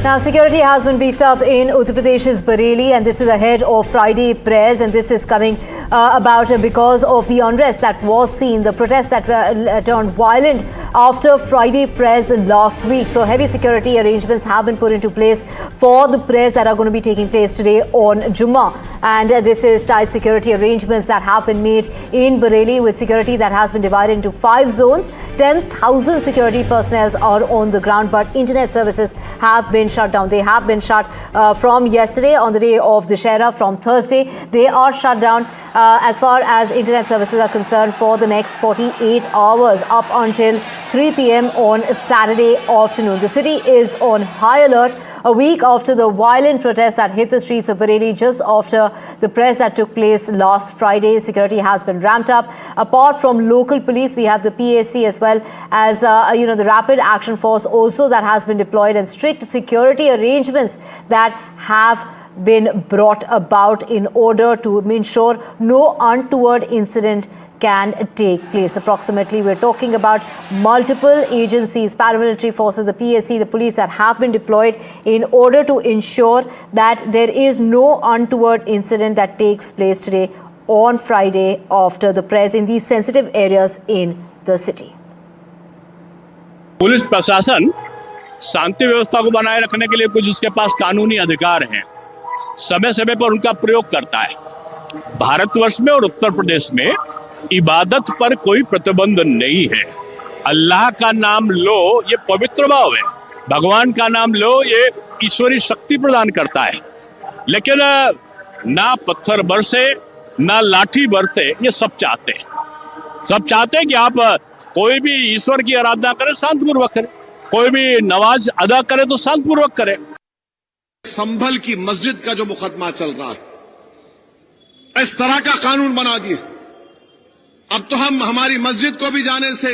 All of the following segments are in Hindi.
Now, security has been beefed up in Uttar Pradesh's Bareilly, and this is ahead of Friday prayers, and this is coming about because of the unrest that was seen, the protests that turned violent after Friday prayers last week. So heavy security arrangements have been put into place for the prayers that are going to be taking place today on Jummah. And this is tight security arrangements that have been made in Bareilly, with security that has been divided into 5 zones. 10,000 security personnel are on the ground, but internet services have been shut down. They have been shut from yesterday on the day of Dussehra. From Thursday, they are shut down as far as internet services are concerned for the next 48 hours up until 3 p.m. on Saturday afternoon. The city is on high alert a week after the violent protests that hit the streets of Bareilly just after the press that took place last Friday. Security has been ramped up. Apart from local police, we have the PAC as well as the Rapid Action Force also that has been deployed, and strict security arrangements that have been brought about in order to ensure no untoward incident can take place. Approximately, we're talking about multiple agencies, paramilitary forces, the PAC, the police that have been deployed in order to ensure that there is no untoward incident that takes place today on Friday after the prayers in these sensitive areas in the city. Police प्रशासन शांति व्यवस्था को बनाए रखने के लिए कुछ उसके पास कानूनी अधिकार हैं, समय समय पर उनका प्रयोग करता है। भारतवर्ष में और उत्तर प्रदेश में इबादत पर कोई प्रतिबंध नहीं है। अल्लाह का नाम लो, ये पवित्र भाव है। भगवान का नाम लो, ये ईश्वरी शक्ति प्रदान करता है। लेकिन ना पत्थर बरसे, ना लाठी बरसे, ये सब चाहते हैं। सब चाहते हैं कि आप कोई भी ईश्वर की आराधना करे, शांतिपूर्वक करे, कोई भी नमाज अदा करे तो शांतिपूर्वक करे। संभल की मस्जिद का जो मुकदमा चल रहा है, इस तरह का कानून बना दिए। अब तो हम हमारी मस्जिद को भी जाने से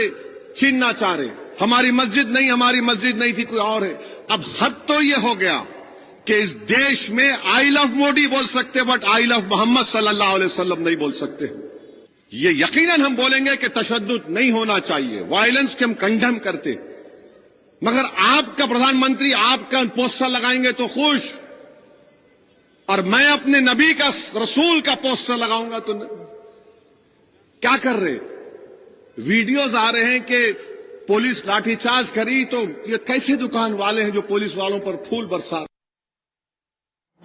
छीनना चाह रहे। हमारी मस्जिद नहीं थी, कोई और है। अब हद तो ये हो गया कि इस देश में आई लव मोदी बोल सकते, बट आई लव मोहम्मद सल्लल्लाहु अलैहि वसल्लम नहीं बोल सकते। ये यकीनन हम बोलेंगे कि तशद्दुद नहीं होना चाहिए, वायलेंस के हम कंडेम करते, मगर आपका प्रधानमंत्री आपका पोस्टर लगाएंगे तो खुश, और मैं अपने नबी का, रसूल का पोस्टर लगाऊंगा तो क्या कर रहे? वीडियोज आ रहे हैं कि पुलिस लाठीचार्ज करी, तो ये कैसे दुकान वाले हैं जो पुलिस वालों पर फूल बरसा।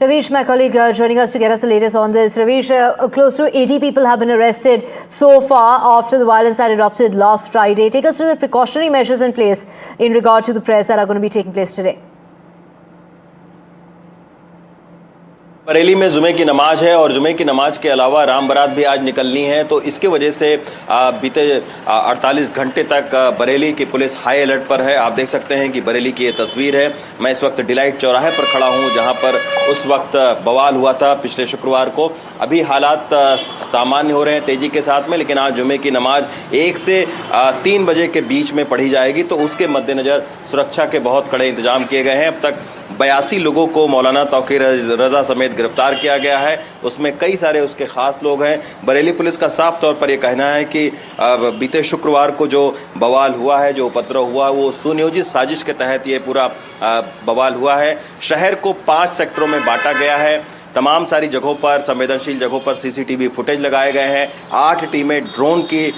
Ravish, my colleague, joining us to get us the latest on this. Ravish, close to 80 people have been arrested so far after the violence that erupted last Friday. Take us through the precautionary measures in place in regard to the prayers that are going to be taking place today. Bareilly में जुमे की नमाज है, और जुमे की नमाज के अलावा राम बारात भी आज निकलनी है, तो इसके वजह से बीते 48 घंटे तक बरेली की पुलिस हाई अलर्ट पर है। आप देख सकते हैं कि बरेली की ये तस्वीर है। मैं इस वक्त डिलाइट चौराहे पर खड़ा हूं, जहां पर उस वक्त बवाल हुआ था पिछले शुक्रवार को। अभी हालात सामान्य हो रहे हैं तेजी के साथ में, लेकिन आज जुमे की नमाज 1 से 3 बजे के बीच में पढ़ी जाएगी, तो उसके मद्देनज़र सुरक्षा के बहुत कड़े इंतजाम किए गए हैं। अब तक 82 लोगों को मौलाना तौकीर रजा समेत गिरफ्तार किया गया है, उसमें कई सारे उसके खास लोग हैं। बरेली पुलिस का साफ तौर पर यह कहना है कि बीते शुक्रवार को जो बवाल हुआ है, जो उपद्रव हुआ, वो सुनियोजित साजिश के तहत ये पूरा बवाल हुआ है। शहर को 5 सेक्टरों में बांटा गया है। तमाम सारी जगहों पर, संवेदनशील जगहों पर CCTV फुटेज लगाए गए हैं। 8 टीमें ड्रोन की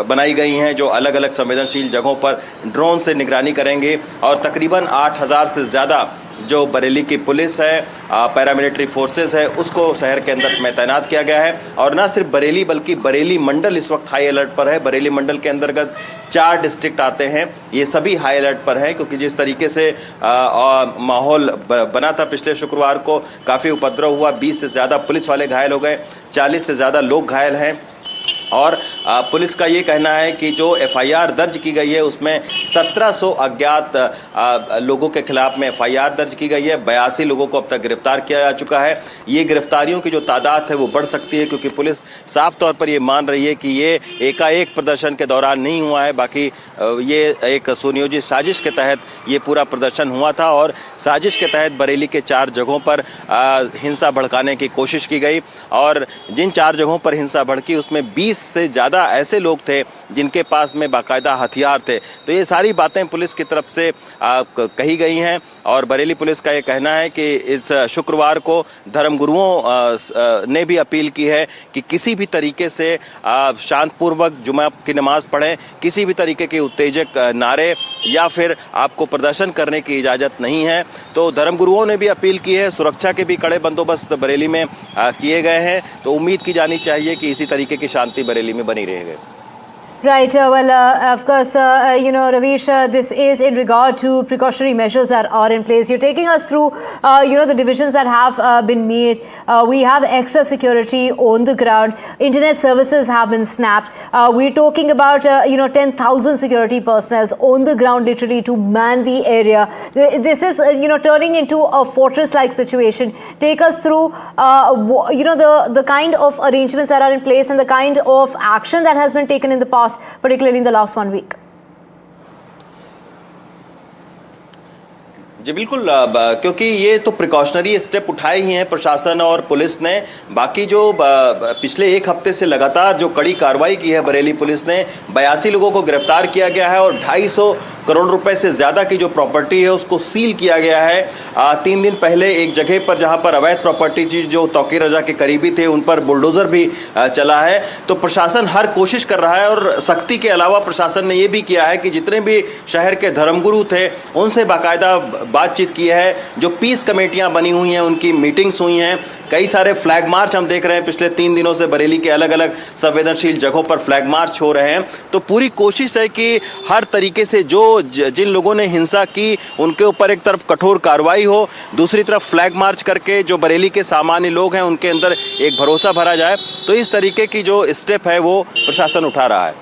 बनाई गई हैं, जो अलग अलग संवेदनशील जगहों पर ड्रोन से निगरानी करेंगे, और तकरीबन 8000 से ज़्यादा जो बरेली की पुलिस है, पैरामिलिट्री फोर्सेस है, उसको शहर के अंदर में तैनात किया गया है। और न सिर्फ बरेली, बल्कि बरेली मंडल इस वक्त हाई अलर्ट पर है। बरेली मंडल के अंतर्गत 4 डिस्ट्रिक्ट आते हैं, ये सभी हाई अलर्ट पर हैं, क्योंकि जिस तरीके से माहौल बना था पिछले शुक्रवार को, काफ़ी उपद्रव हुआ, 20 से ज़्यादा पुलिस वाले घायल हो गए, 40 से ज़्यादा लोग घायल हैं। और पुलिस का ये कहना है कि जो FIR दर्ज की गई है, उसमें 1700 अज्ञात लोगों के खिलाफ में FIR दर्ज की गई है। 82 लोगों को अब तक गिरफ्तार किया जा चुका है। ये गिरफ्तारियों की जो तादाद है वो बढ़ सकती है, क्योंकि पुलिस साफ तौर पर ये मान रही है कि ये एकाएक प्रदर्शन के दौरान नहीं हुआ है, बाकी ये एक सुनियोजित साजिश के तहत ये पूरा प्रदर्शन हुआ था। और साजिश के तहत बरेली के 4 जगहों पर हिंसा भड़काने की कोशिश की गई, और जिन 4 जगहों पर हिंसा भड़की उसमें 20 से ज़्यादा ऐसे लोग थे जिनके पास में बाकायदा हथियार थे। तो ये सारी बातें पुलिस की तरफ से कही गई हैं और बरेली पुलिस का ये कहना है कि इस शुक्रवार को धर्मगुरुओं ने भी अपील की है कि किसी भी तरीके से शांतपूर्वक जुमा की नमाज पढ़ें, किसी भी तरीके के उत्तेजक नारे या फिर आपको प्रदर्शन करने की इजाज़त नहीं है। तो धर्मगुरुओं ने भी अपील की है, सुरक्षा के भी कड़े बंदोबस्त बरेली में किए गए हैं। तो उम्मीद की जानी चाहिए कि इसी तरीके की शांति बरेली में बनी रहेगी। Right. Of course, Ravish, this is in regard to precautionary measures that are in place. You're taking us through, the divisions that have been made. We have extra security on the ground. Internet services have been snapped. We're talking about, 10,000 security personnel on the ground, literally, to man the area. This is, turning into a fortress-like situation. Take us through, the kind of arrangements that are in place and the kind of action that has been taken in the past, particularly in the last 1 week. जी बिल्कुल, क्योंकि ये तो प्रिकॉशनरी स्टेप उठाए ही हैं प्रशासन और पुलिस ने। बाकी जो पिछले एक हफ्ते से लगातार जो कड़ी कार्रवाई की है बरेली पुलिस ने, 82 लोगों को गिरफ्तार किया गया है और 250 करोड़ रुपए से ज़्यादा की जो प्रॉपर्टी है उसको सील किया गया है। 3 दिन पहले एक जगह पर जहां पर अवैध प्रॉपर्टी जो तौकीर रजा के करीबी थे उन पर बुलडोज़र भी चला है। तो प्रशासन हर कोशिश कर रहा है और सख्ती के अलावा प्रशासन ने ये भी किया है कि जितने भी शहर के धर्मगुरु थे उनसे बाकायदा बातचीत की है। जो पीस कमेटियां बनी हुई हैं उनकी मीटिंग्स हुई हैं। कई सारे फ्लैग मार्च हम देख रहे हैं, पिछले 3 दिनों से बरेली के अलग अलग संवेदनशील जगहों पर फ्लैग मार्च हो रहे हैं। तो पूरी कोशिश है कि हर तरीके से जिन लोगों ने हिंसा की उनके ऊपर एक तरफ कठोर कार्रवाई हो, दूसरी तरफ फ्लैग मार्च करके जो बरेली के सामान्य लोग हैं उनके अंदर एक भरोसा भरा जाए। तो इस तरीके की जो स्टेप है वो प्रशासन उठा रहा है।